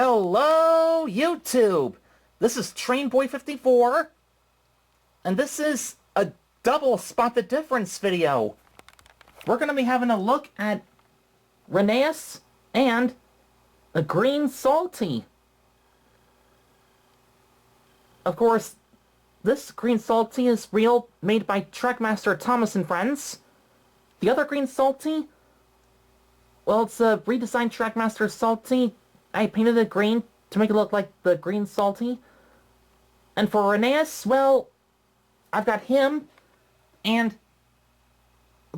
Hello, YouTube! This is TrainBoy54, and this is a double Spot the Difference video. We're going to be having a look at Rheneas and a Green Salty. Of course, this Green Salty is real, made by Trackmaster Thomas and Friends. The other Green Salty, well, it's a redesigned Trackmaster Salty. I painted it green to make it look like the Green Salty. And for Rheneas, well, I've got him and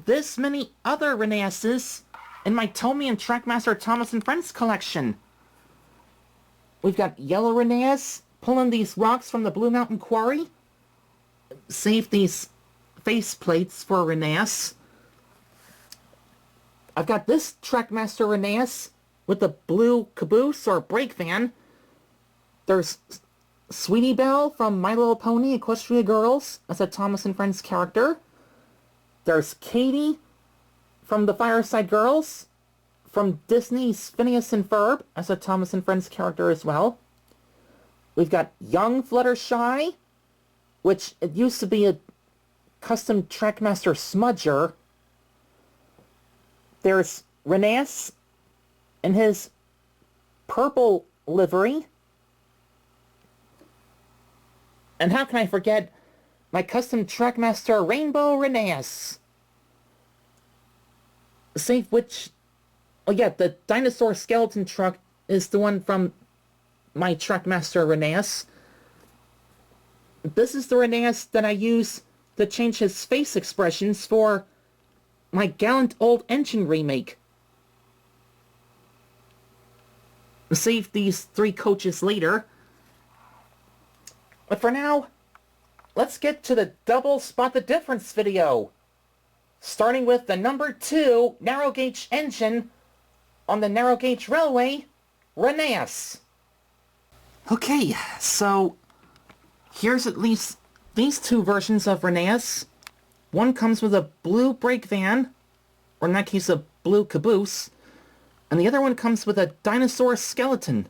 this many other Rheneases in my Tommy and Trackmaster Thomas and Friends collection. We've got yellow Rheneas pulling these rocks from the Blue Mountain Quarry. Save these face plates for Rheneas. I've got this Trackmaster Rheneas with the blue caboose or brake van. There's Sweetie Belle from My Little Pony Equestria Girls as a Thomas and Friends character. There's Katie from the Fireside Girls from Disney's Phineas and Ferb as a Thomas and Friends character as well. We've got young Fluttershy, which it used to be a custom Trackmaster smudger. There's Rheneas in his purple livery. And how can I forget my custom Trackmaster Rainbow Rheneas? Save which... Oh yeah, the dinosaur skeleton truck is the one from my Trackmaster Rheneas. This is the Rheneas that I use to change his face expressions for my Gallant Old Engine remake. Save these three coaches later. But for now, let's get to the double Spot the Difference video. Starting with the number 2 narrow gauge engine on the narrow gauge railway, Rheneas. Okay, so here's at least these two versions of Rheneas. One comes with a blue brake van, or in that case a blue caboose, and the other one comes with a dinosaur skeleton.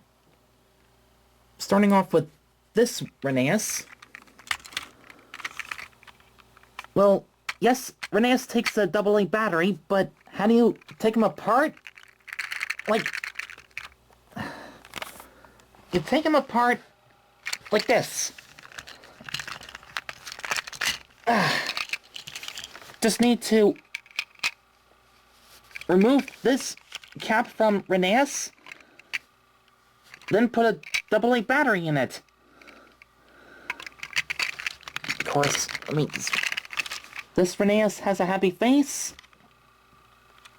Starting off with this Rheneas. Well, yes, Rheneas takes a AA battery, but how do you take them apart? Like, you take them apart like this. Just need to remove this cap from Rheneas, then put a AA battery in it. Of course, I mean, this Rheneas has a happy face.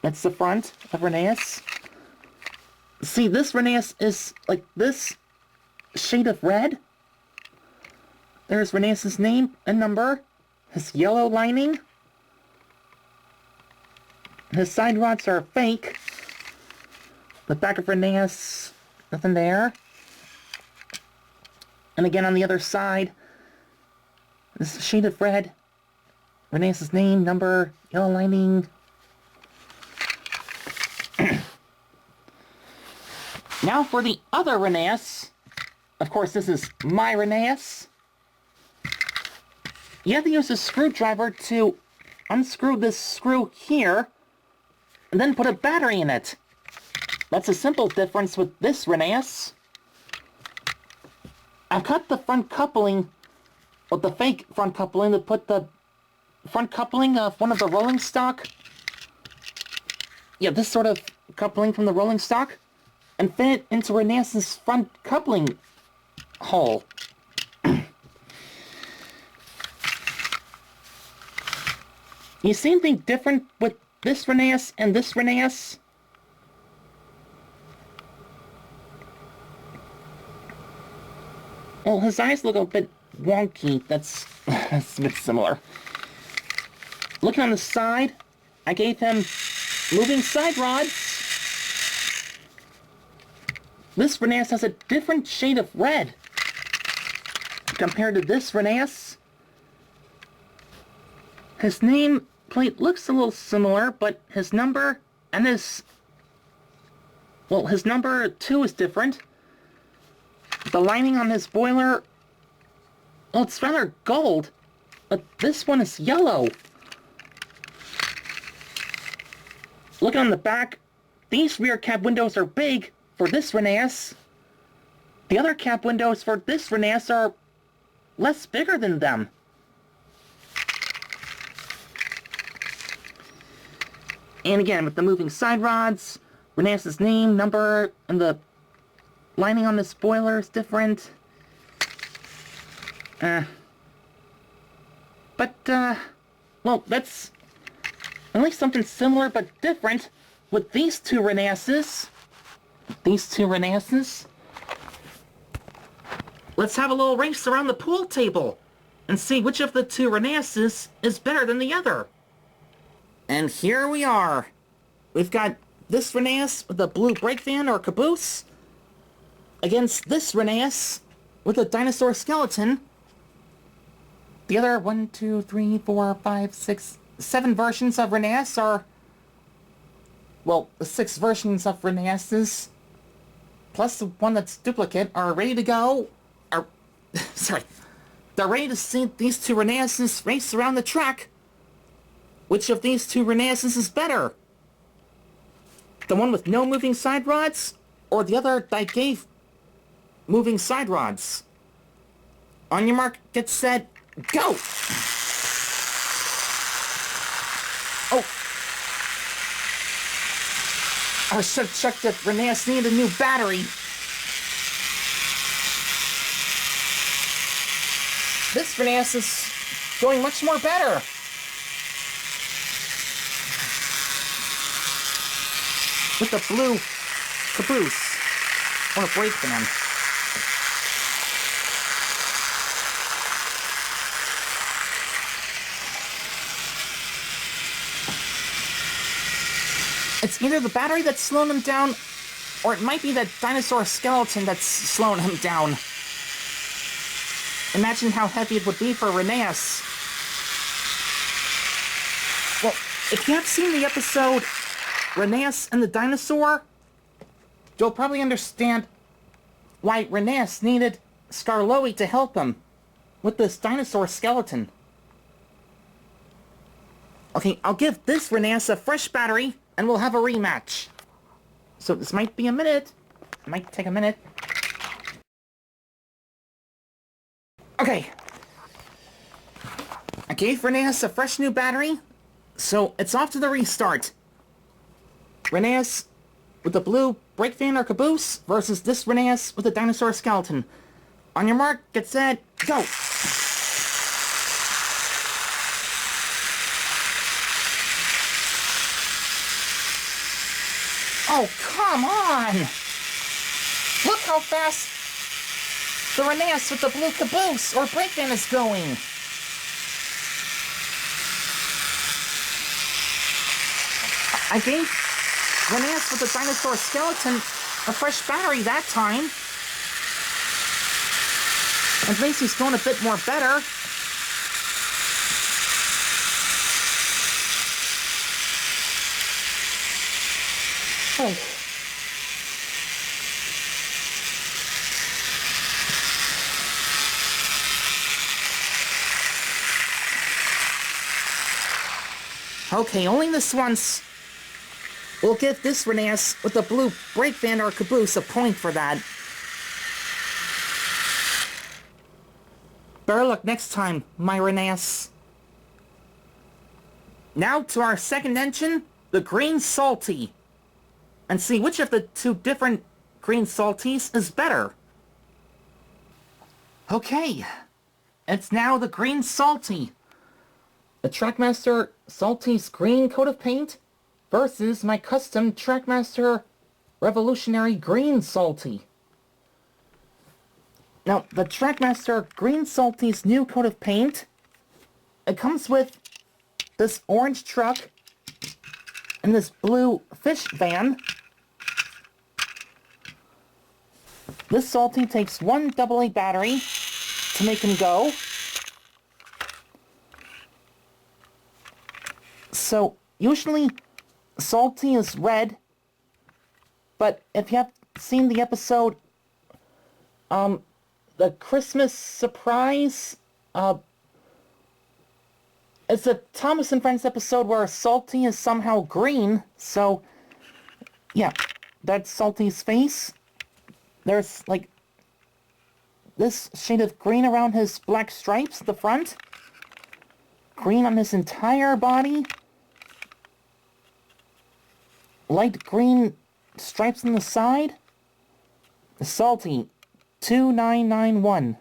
That's the front of Rheneas. See, this Rheneas is like this shade of red. There's Rheneas' name and number, his yellow lining. His side rods are fake. The back of Rheneas, nothing there. And again on the other side, this shade of red. Rheneas' name, number, yellow lining. Now for the other Rheneas. Of course, this is my Rheneas. You have to use a screwdriver to unscrew this screw here, and then put a battery in it. That's a simple difference with this Rheneas. I've cut the front coupling with the fake front coupling to put the front coupling of one of the rolling stock. Yeah, this sort of coupling from the rolling stock, and fit it into Rheneas' front coupling hole. You see anything different with this Rheneas and this Rheneas? Well, his eyes look a bit wonky. That's a bit similar. Looking on the side, I gave him moving side rods. This Rheneas has a different shade of red compared to this Rheneas. His name plate looks a little similar, but his number and his... Well, his number 2 is different. The lining on this boiler, well, it's rather gold, but this one is yellow. Looking on the back, these rear cab windows are big for this Rheneas. The other cab windows for this Rheneas are less bigger than them. And again, with the moving side rods, Rheneas' name, number, and the lining on the spoiler is different. Well, that's at least something similar but different with these two Rheneases. Let's have a little race around the pool table and see which of the two Rheneases is better than the other. And here we are. We've got this Rheneas with a blue brake van or caboose against this Rheneas with a dinosaur skeleton. The other 1, 2, 3, 4, 5, 6, 7 versions of Rheneas are... well, the 6 versions of Rheneases, plus the one that's duplicate, are ready to go. They're ready to see these two Rheneases race around the track. Which of these two Rheneases is better? The one with no moving side rods, or the other that gave moving side rods? On your mark, get set, go! Oh! I should have checked that Rheneas needed a new battery. This Rheneas is going much more better. With the blue caboose or brake van. It's either the battery that's slowing him down, or it might be that dinosaur skeleton that's slowing him down. Imagine how heavy it would be for Rheneas. Well, if you have seen the episode Rheneas and the Dinosaur, you'll probably understand why Rheneas needed Skarloey to help him with this dinosaur skeleton. Okay, I'll give this Rheneas a fresh battery, and we'll have a rematch. So this might be a minute. It might take a minute. Okay. I gave Rheneas a fresh new battery, so it's off to the restart. Rheneas with the blue brake van or caboose versus this Rheneas with a dinosaur skeleton. On your mark, get set, go! Oh, come on! Look how fast the Rheneas with the blue caboose or brake van is going! I gave Rheneas with the dinosaur skeleton a fresh battery that time. At least he's going a bit more better. Oh. Okay, only this once. We'll give this Rheneas with the blue brake van or caboose a point for that. Better luck next time, my Rheneas. Now to our second engine, the Green Salty. And see which of the two different Green Salties is better. Okay, it's now the Green Salty. The Trackmaster Salty's green coat of paint versus my custom Trackmaster Revolutionary Green Salty. Now, the Trackmaster Green Salty's new coat of paint, it comes with this orange truck and this blue fish van. This Salty takes one AA battery to make him go. So, usually Salty is red, but if you have seen the episode The Christmas surprise, uh, it's a Thomas and Friends episode where Salty is somehow green, so, yeah, that's Salty's face. There's, like, this shade of green around his black stripes, the front. Green on his entire body. Light green stripes on the side. Salty 2991.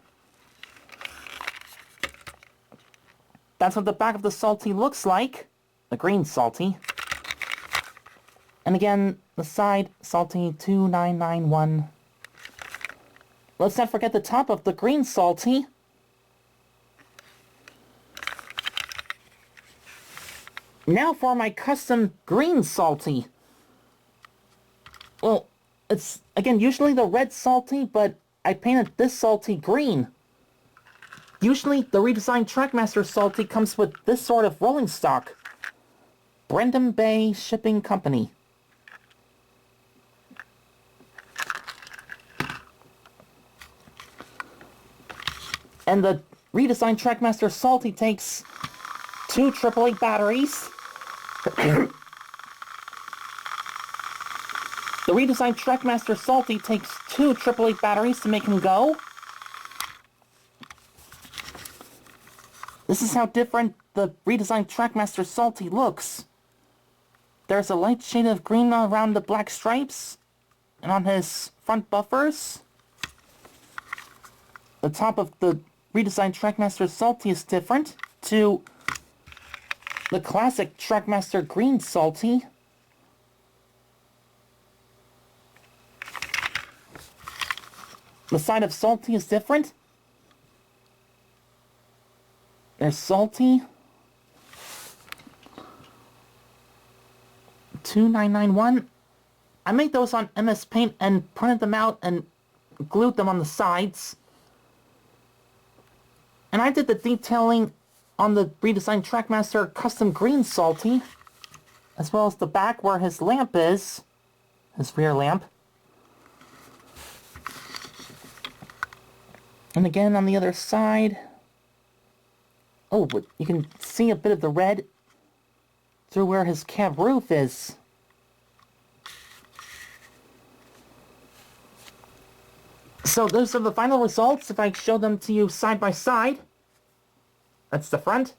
That's what the back of the Salty looks like. The green Salty. And again, the side Salty 2991. Let's not forget the top of the green Salty. Now for my custom green Salty. Well, it's, again, usually the red Salty, but I painted this Salty green. Usually, the redesigned Trackmaster Salty comes with this sort of rolling stock. Brendan Bay Shipping Company. And the redesigned Trackmaster Salty takes 2 AAA batteries. The redesigned Trackmaster Salty takes 2 AAA batteries to make him go. This is how different the redesigned Trackmaster Salty looks. There's a light shade of green around the black stripes and on his front buffers. The top of the redesigned Trackmaster Salty is different to the classic Trackmaster Green Salty. The side of Salty is different. There's Salty 2991. I made those on MS Paint and printed them out and glued them on the sides. And I did the detailing on the redesigned Trackmaster Custom Green Salty, as well as the back where his lamp is, his rear lamp. And again on the other side. Oh, but you can see a bit of the red through where his cab roof is. So those are the final results if I show them to you side by side. That's the front.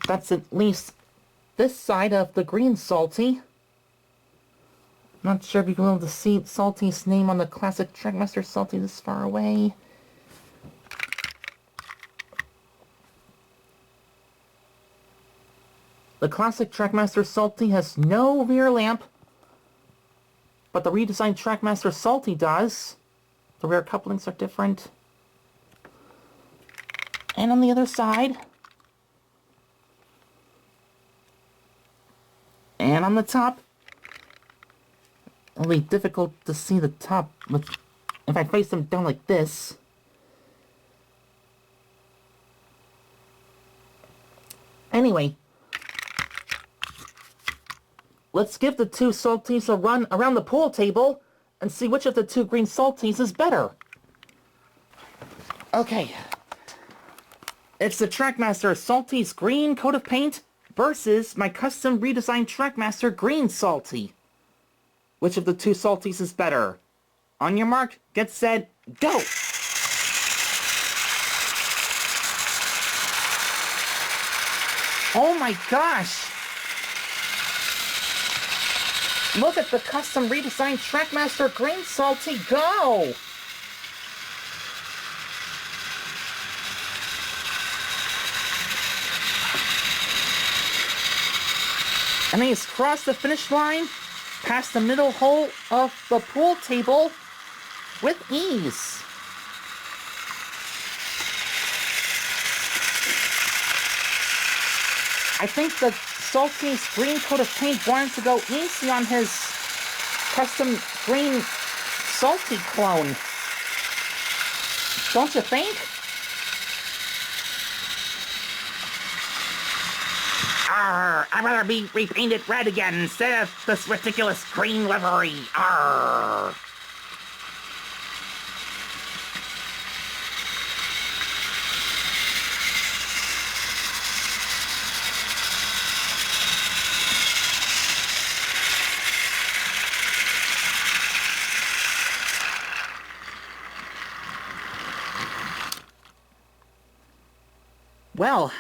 That's at least this side of the green Salty. Not sure if you can be able to see Salty's name on the classic Trackmaster Salty this far away. The classic Trackmaster Salty has no rear lamp, but the redesigned Trackmaster Salty does. The rear couplings are different. And on the other side, and on the top, it'll be difficult to see the top if I face them down like this. Anyway, let's give the 2 Salties a run around the pool table and see which of the 2 green Salties is better. Okay. It's the Trackmaster Salty's green coat of paint versus my custom redesigned Trackmaster Green Salty. Which of the 2 Salties is better? On your mark, get set, go! Oh my gosh! Look at the custom redesigned Trackmaster Green Salty go! And he's crossed the finish line past the middle hole of the pool table with ease. I think the Salty's green coat of paint wanted to go easy on his custom green Salty clone. Don't you think? Arr, I'd rather be repainted red again instead of this ridiculous green livery. Arr. Well,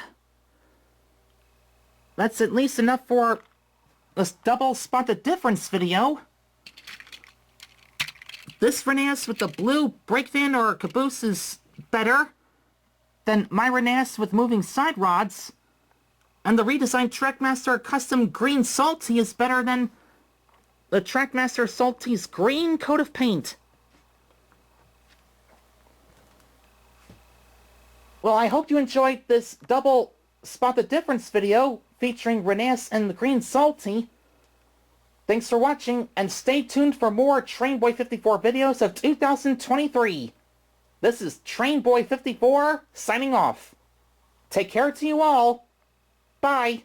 that's at least enough for this double spot the difference video. This Rheneas with the blue brake fan or caboose is better than my Rheneas with moving side rods. And the redesigned Trackmaster Custom Green Salty is better than the Trackmaster Salty's green coat of paint. Well, I hope you enjoyed this double spot the difference video featuring Rheneas and the Green Salty. Thanks for watching, and stay tuned for more Trainboy54 videos of 2023. This is Trainboy54 signing off. Take care to you all. Bye.